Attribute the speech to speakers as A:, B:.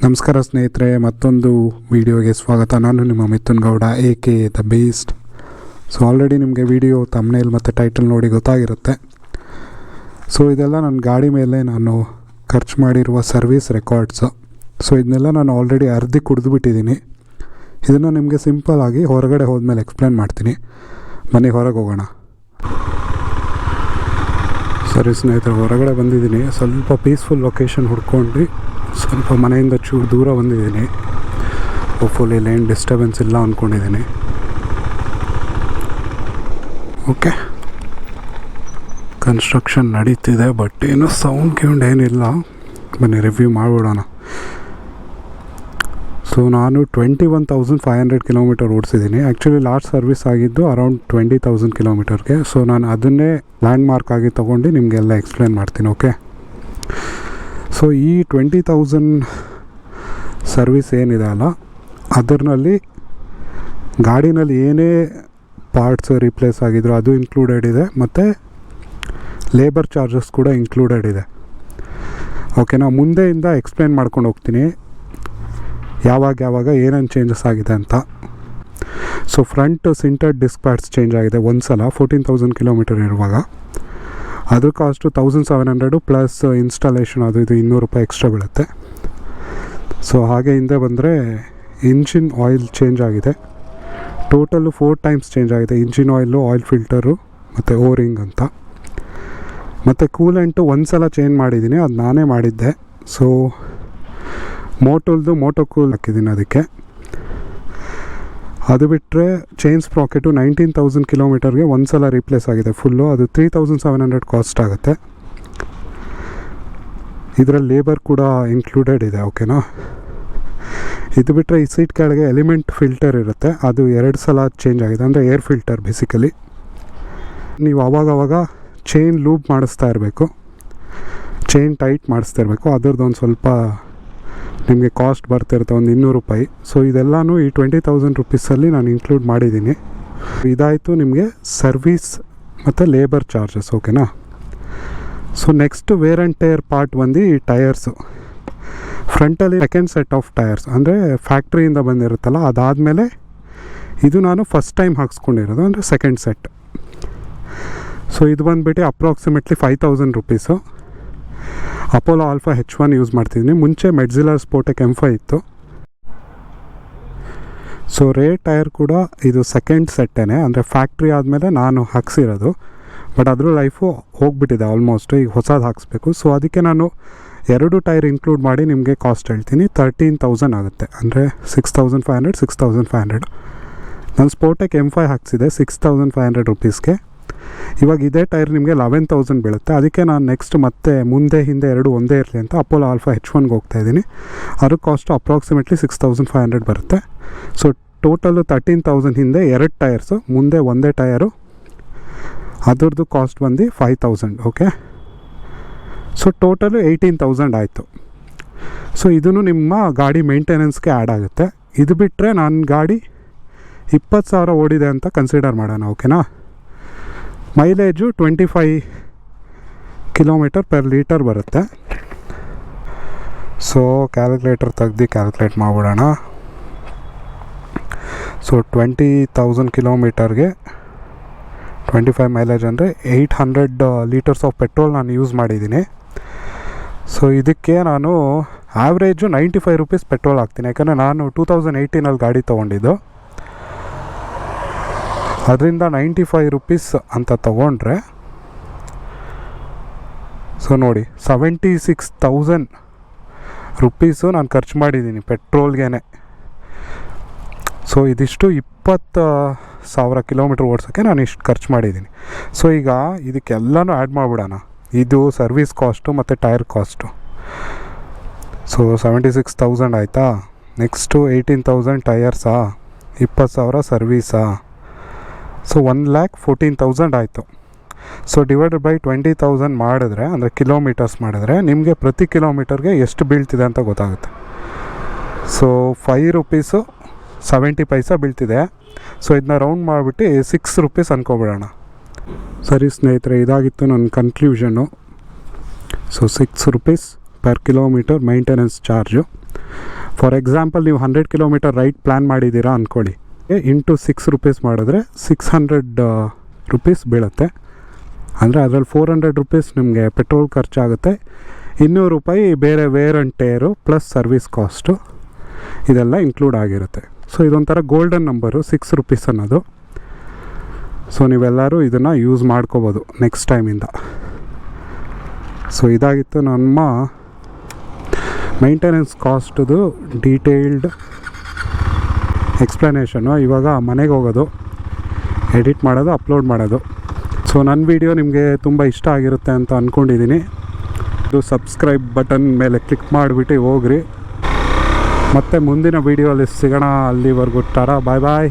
A: ನಮಸ್ಕಾರ ಸ್ನೇಹಿತರೆ, ಮತ್ತೊಂದು ವಿಡಿಯೋಗೆ ಸ್ವಾಗತ. ನಾನು ನಿಮ್ಮ Mithun Gowda, AK the best. So already ನಿಮಗೆ ವಿಡಿಯೋ ತಮ್ನೇಲ್ ಮತ್ತು ಟೈಟಲ್ ನೋಡಿ ಗೊತ್ತಾಗಿರುತ್ತೆ. ಸೊ ಇದೆಲ್ಲ ನನ್ನ ಗಾಡಿ ಮೇಲೆ ನಾನು ಖರ್ಚು ಮಾಡಿರುವ ಸರ್ವಿಸ್ ರೆಕಾರ್ಡ್ಸು. ಸೊ ಇದನ್ನೆಲ್ಲ ನಾನು ಆಲ್ರೆಡಿ ಅರ್ಧಿ ಕುಡಿದ್ಬಿಟ್ಟಿದ್ದೀನಿ. ಇದನ್ನು ನಿಮಗೆ ಸಿಂಪಲ್ಲಾಗಿ ಹೊರಗಡೆ ಹೋದ್ಮೇಲೆ ಎಕ್ಸ್ಪ್ಲೇನ್ ಮಾಡ್ತೀನಿ. ಬನ್ನಿ ಹೊರಗೆ ಹೋಗೋಣ. ಸರಿ ಸ್ನೇಹಿತರೆ, ಹೊರಗಡೆ ಬಂದಿದ್ದೀನಿ. ಸ್ವಲ್ಪ ಪೀಸ್ಫುಲ್ ಲೊಕೇಶನ್ ಹುಡ್ಕೊಂಡು ಸ್ವಲ್ಪ ಮನೆಯಿಂದ ಚೂರು ದೂರ ಬಂದಿದ್ದೀನಿ. ಹೋಪ್ಫುಲಿ ಇಲ್ಲೇನು ಡಿಸ್ಟರ್ಬೆನ್ಸ್ ಇಲ್ಲ ಅಂದ್ಕೊಂಡಿದ್ದೀನಿ. ಓಕೆ, ಕನ್ಸ್ಟ್ರಕ್ಷನ್ ನಡೀತಿದೆ, ಬಟ್ ಏನೂ ಸೌಂಡ್ ಏನಿಲ್ಲ. ಬನ್ನಿ ರಿವ್ಯೂ ಮಾಡಿಬಿಡೋಣ. ಸೊ ನಾನು 21,500 ಕಿಲೋಮೀಟರ್ ಓಡಿಸಿದ್ದೀನಿ. ಆ್ಯಕ್ಚುಲಿ ಲಾಸ್ಟ್ ಸರ್ವಿಸ್ ಆಗಿದ್ದು ಅರೌಂಡ್ 20,000 ಕಿಲೋಮೀಟರ್ಗೆ. ಸೊ ನಾನು ಅದನ್ನೇ ಲ್ಯಾಂಡ್ ಮಾರ್ಕ್ ಆಗಿ ತೊಗೊಂಡು ನಿಮಗೆಲ್ಲ ಎಕ್ಸ್ಪ್ಲೇನ್ ಮಾಡ್ತೀನಿ. ಓಕೆ, ಸೊ ಈ 20,000 ಸರ್ವಿಸ್ ಏನಿದೆ ಅಲ್ಲ, ಅದರಲ್ಲಿ ಗಾಡಿನಲ್ಲಿ ಏನೇ ಪಾರ್ಟ್ಸ್ ರೀಪ್ಲೇಸ್ ಆಗಿದ್ರು ಅದು ಇನ್ಕ್ಲೂಡೆಡ್ ಇದೆ, ಮತ್ತು ಲೇಬರ್ ಚಾರ್ಜಸ್ ಕೂಡ ಇನ್ಕ್ಲೂಡೆಡ್ ಇದೆ. ಓಕೆನಾ, ಮುಂದೆಯಿಂದ ಎಕ್ಸ್ಪ್ಲೇನ್ ಮಾಡ್ಕೊಂಡು ಹೋಗ್ತೀನಿ ಯಾವಾಗ ಏನೇನು ಚೇಂಜಸ್ ಆಗಿದೆ ಅಂತ. So front sintered disc pads change ಆಗಿದೆ ಒಂದು ಸಲ 14,000 ಕಿಲೋಮೀಟರ್ ಇರುವಾಗ. ಅದ್ರ ಕಾಸ್ಟು 1,700 ಪ್ಲಸ್ ಇನ್ಸ್ಟಾಲೇಷನ್ ಅದು ಇದು $200 ಎಕ್ಸ್ಟ್ರಾ ಬೀಳುತ್ತೆ. ಸೊ ಹಾಗೆ ಹಿಂದೆ ಬಂದರೆ ಇಂಜಿನ್ ಆಯಿಲ್ ಚೇಂಜ್ ಆಗಿದೆ. ಟೋಟಲು 4 ಟೈಮ್ಸ್ ಚೇಂಜ್ ಆಗಿದೆ. ಇಂಜಿನ್ ಆಯಿಲು, ಆಯಿಲ್ ಫಿಲ್ಟರು ಮತ್ತು ಓರಿಂಗ್ ಅಂತ. ಮತ್ತು ಕೂಲೆಂಟು ಒಂದು ಸಲ ಚೇಂಜ್ ಮಾಡಿದ್ದೀನಿ, ಅದು ನಾನೇ ಮಾಡಿದ್ದೆ. ಸೊ ಮೋಟೋ ಕೂಲ್ ಹಾಕಿದ್ದೀನಿ ಅದಕ್ಕೆ. ಅದು ಬಿಟ್ಟರೆ ಚೈನ್ ಸ್ಪ್ರಾಕೆಟು 19,000 ಕಿಲೋಮೀಟರ್ಗೆ ಒಂದು ಸಲ ರೀಪ್ಲೇಸ್ ಆಗಿದೆ ಫುಲ್ಲು. ಅದು 3,700 ಕಾಸ್ಟ್ ಆಗುತ್ತೆ. ಇದರಲ್ಲಿ ಲೇಬರ್ ಕೂಡ ಇನ್ಕ್ಲೂಡೆಡ್ ಇದೆ. ಓಕೆನಾ, ಇದು ಬಿಟ್ಟರೆ ಈ ಸೀಟ್ ಕೆಳಗೆ ಎಲಿಮೆಂಟ್ ಫಿಲ್ಟರ್ ಇರುತ್ತೆ, ಅದು 2 ಸಲ ಚೇಂಜ್ ಆಗಿದೆ. ಅಂದರೆ ಏರ್ ಫಿಲ್ಟರ್ ಬೇಸಿಕಲಿ. ನೀವು ಆವಾಗವಾಗ ಚೈನ್ ಲೂಪ್ ಮಾಡಿಸ್ತಾ ಇರಬೇಕು, ಚೈನ್ ಟೈಟ್ ಮಾಡಿಸ್ತಾ ಇರಬೇಕು. ಅದರದ್ದು ಒಂದು ಸ್ವಲ್ಪ ನಿಮಗೆ ಕಾಸ್ಟ್ ಬರ್ತಿರುತ್ತೆ, ಒಂದು $200. ಸೊ ಇದೆಲ್ಲನೂ ಈ 20,000 ರುಪೀಸಲ್ಲಿ ನಾನು ಇನ್ಕ್ಲೂಡ್ ಮಾಡಿದ್ದೀನಿ. ಇದಾಯಿತು ನಿಮಗೆ ಸರ್ವೀಸ್ ಮತ್ತು ಲೇಬರ್ ಚಾರ್ಜಸ್. ಓಕೆನಾ, so next wear and tear part ಬಂದು ಈ ಟಯರ್ಸು. ಫ್ರಂಟಲ್ಲಿ ಸೆಕೆಂಡ್ ಸೆಟ್ ಆಫ್ ಟಯರ್ಸ್, ಅಂದರೆ ಫ್ಯಾಕ್ಟ್ರಿಯಿಂದ ಬಂದಿರುತ್ತಲ್ಲ, ಅದಾದಮೇಲೆ ಇದು ನಾನು ಫಸ್ಟ್ ಟೈಮ್ ಹಾಕ್ಸ್ಕೊಂಡಿರೋದು, ಅಂದರೆ ಸೆಕೆಂಡ್ ಸೆಟ್. ಸೊ ಇದು ಬಂದುಬಿಟ್ಟು approximately 5,000 rupees. Apollo alpha H1 use ಮಾಡ್ತಿದ್ದೀನಿ. ಮುಂಚೆ ಮೆಡ್ಜಿಲರ್ ಸ್ಪೋರ್ಟೆಕ್ M5 ಇತ್ತು. ಸೊ ರೇರ್ ಟೈರ್ ಕೂಡ ಇದು ಸೆಕೆಂಡ್ ಸೆಟ್ಟೇನೆ, ಅಂದರೆ ಫ್ಯಾಕ್ಟ್ರಿ ಆದಮೇಲೆ ನಾನು ಹಾಕ್ಸಿರೋದು. ಬಟ್ ಅದ್ರ ಲೈಫು ಹೋಗ್ಬಿಟ್ಟಿದೆ ಆಲ್ಮೋಸ್ಟ್. ಈಗ ಹೊಸದು ಹಾಕ್ಸ್ಬೇಕು. ಸೊ ಅದಕ್ಕೆ ನಾನು 2 ಟೈರ್ ಇನ್ಕ್ಲೂಡ್ ಮಾಡಿ ನಿಮಗೆ ಕಾಸ್ಟ್ ಹೇಳ್ತೀನಿ. 13,000 ಆಗುತ್ತೆ, ಅಂದರೆ 6,500 6,500. ನಾನು ಸ್ಪೋರ್ಟೆಕ್ M5 ಹಾಕ್ಸಿದೆ 6,500 ರುಪೀಸ್ಗೆ. ಇವಾಗ ಇದೇ ಟೈರ್ ನಿಮಗೆ 11,000 ಬೀಳುತ್ತೆ. ಅದಕ್ಕೆ ನಾನು ನೆಕ್ಸ್ಟ್ ಮತ್ತೆ ಮುಂದೆ ಹಿಂದೆ 2 ಒಂದೇ ಇರಲಿ ಅಂತ ಅಪೋಲೋ ಆಲ್ಫಾ H1ಗೆ ಹೋಗ್ತಾಯಿದ್ದೀನಿ. ಅದ್ರ ಕಾಸ್ಟು ಅಪ್ರಾಕ್ಸಿಮೇಟ್ಲಿ 6,500 ಬರುತ್ತೆ. ಸೊ ಟೋಟಲು 13,000 ಹಿಂದೆ 2 ಟೈರ್ಸು, ಮುಂದೆ ಒಂದೇ ಟಯರು, ಅದ್ರದ್ದು ಕಾಸ್ಟ್ ಬಂದು 5,000. ಓಕೆ, ಸೊ ಟೋಟಲು 18,000 ಆಯಿತು. ಸೊ ಇದೂ ನಿಮ್ಮ ಗಾಡಿ ಮೇಂಟೆನೆನ್ಸ್ಗೆ ಆ್ಯಡ್ ಆಗುತ್ತೆ. ಇದು ಬಿಟ್ಟರೆ ನನ್ನ ಗಾಡಿ 20,000 ಓಡಿದೆ ಅಂತ ಕನ್ಸಿಡರ್ ಮಾಡೋಣ. ಓಕೆನಾ, ಮೈಲೇಜು 25 ಕಿಲೋಮೀಟರ್ ಪರ್ ಲೀಟರ್ ಬರುತ್ತೆ. ಸೊ ಕ್ಯಾಲ್ಕುಲೇಟರ್ ತೆಗ್ದು ಕ್ಯಾಲ್ಕುಲೇಟ್ ಮಾಡಿಬಿಡೋಣ. ಸೊ 20,000 ಕಿಲೋಮೀಟರ್ಗೆ 25 ಮೈಲೇಜ್ ಅಂದರೆ 800 ಲೀಟರ್ಸ್ ಆಫ್ ಪೆಟ್ರೋಲ್ ನಾನು ಯೂಸ್ ಮಾಡಿದ್ದೀನಿ. ಸೊ ಇದಕ್ಕೆ ನಾನು ಆವ್ರೇಜು 95 ರುಪೀಸ್ ಪೆಟ್ರೋಲ್ ಹಾಕ್ತೀನಿ. ಯಾಕಂದರೆ ನಾನು 2018 ಗಾಡಿ ತೊಗೊಂಡಿದ್ದು. ಅದರಿಂದ 95 ರುಪೀಸ್ ಅಂತ ತೊಗೊಂಡ್ರೆ, ಸೊ ನೋಡಿ 76,000 ರುಪೀಸು ನಾನು ಖರ್ಚು ಮಾಡಿದ್ದೀನಿ ಪೆಟ್ರೋಲ್ಗೆ. ಸೊ ಇದಿಷ್ಟು 20,000 ಕಿಲೋಮೀಟ್ರ್ ಓಡಿಸೋಕ್ಕೆ ನಾನು ಇಷ್ಟು ಖರ್ಚು ಮಾಡಿದ್ದೀನಿ. ಸೊ ಈಗ ಇದಕ್ಕೆಲ್ಲನೂ ಆ್ಯಡ್ ಮಾಡಿಬಿಡೋಣ. ಇದು ಸರ್ವಿಸ್ ಕಾಸ್ಟು ಮತ್ತು ಟೈರ್ ಕಾಸ್ಟು. ಸೊ 76,000 ಆಯಿತಾ. ನೆಕ್ಸ್ಟು 18,000 ಟಯರ್ಸಾ, 20,000 ಸರ್ವೀಸಾ. ಸೊ 1,14,000 ಆಯಿತು. ಸೊ ಡಿವೈಡೆಡ್ ಬೈ 20,000 ಮಾಡಿದ್ರೆ, ಅಂದರೆ ಕಿಲೋಮೀಟರ್ಸ್ ಮಾಡಿದ್ರೆ, ನಿಮಗೆ ಪ್ರತಿ ಕಿಲೋಮೀಟರ್ಗೆ ಎಷ್ಟು ಬೀಳ್ತಿದೆ ಅಂತ ಗೊತ್ತಾಗುತ್ತೆ. ಸೊ 5 ರುಪೀಸು 70 ಪೈಸಾ ಬೀಳ್ತಿದೆ. ಸೊ ಇದನ್ನ ರೌಂಡ್ ಮಾಡಿಬಿಟ್ಟು 6 ರುಪೀಸ್ ಅಂದ್ಕೊಬಿಡೋಣ. ಸರಿ ಸ್ನೇಹಿತರೆ, ಇದಾಗಿತ್ತು ನನ್ನ conclusion. So 6 rupees per kilometre maintenance charge. For example ನೀವು 100 ಕಿಲೋಮೀಟರ್ ರೈಡ್ ಪ್ಲ್ಯಾನ್ ಮಾಡಿದ್ದೀರಾ ಅಂದ್ಕೊಳ್ಳಿ, ಇಂಟು 6 ರುಪೀಸ್ ಮಾಡಿದ್ರೆ 600 ರುಪೀಸ್ ಬೀಳುತ್ತೆ. ಅಂದರೆ ಅದರಲ್ಲಿ 400 ರುಪೀಸ್ ನಿಮಗೆ ಪೆಟ್ರೋಲ್ ಖರ್ಚಾಗುತ್ತೆ, 200 ರೂಪಾಯಿ ಬೇರೆ wear and tear plus service cost ಇದೆಲ್ಲ ಇನ್ಕ್ಲೂಡ್ ಆಗಿರುತ್ತೆ. ಸೊ ಇದೊಂಥರ ಗೋಲ್ಡನ್ ನಂಬರು 6 ರುಪೀಸ್ ಅನ್ನೋದು. ಸೊ ನೀವೆಲ್ಲರೂ ಇದನ್ನು ಯೂಸ್ ಮಾಡ್ಕೋಬೋದು ನೆಕ್ಸ್ಟ್ ಟೈಮಿಂದ. ಸೊ ಇದಾಗಿತ್ತು ನಮ್ಮ ಮೈಂಟೆನೆನ್ಸ್ ಕಾಸ್ಟ್ದು ಡೀಟೇಲ್ಡ್ ಎಕ್ಸ್ಪ್ಲನೇಷನು. ಇವಾಗ ಮನೆಗೆ ಹೋಗೋದು, ಎಡಿಟ್ ಮಾಡೋದು, ಅಪ್ಲೋಡ್ ಮಾಡೋದು. ಸೊ ನನ್ನ ವಿಡಿಯೋ ನಿಮಗೆ ತುಂಬ ಇಷ್ಟ ಆಗಿರುತ್ತೆ ಅಂತ ಅಂದ್ಕೊಂಡಿದ್ದೀನಿ. ಇದು ಸಬ್ಸ್ಕ್ರೈಬ್ ಬಟನ್ ಮೇಲೆ ಕ್ಲಿಕ್ ಮಾಡಿಬಿಟ್ಟು ಹೋಗ್ರಿ. ಮತ್ತು ಮುಂದಿನ ವೀಡಿಯೋಲಿ ಸಿಗೋಣ. ಅಲ್ಲಿವರೆಗೂ ಟಾರಾ, ಬಾಯ್ ಬಾಯ್.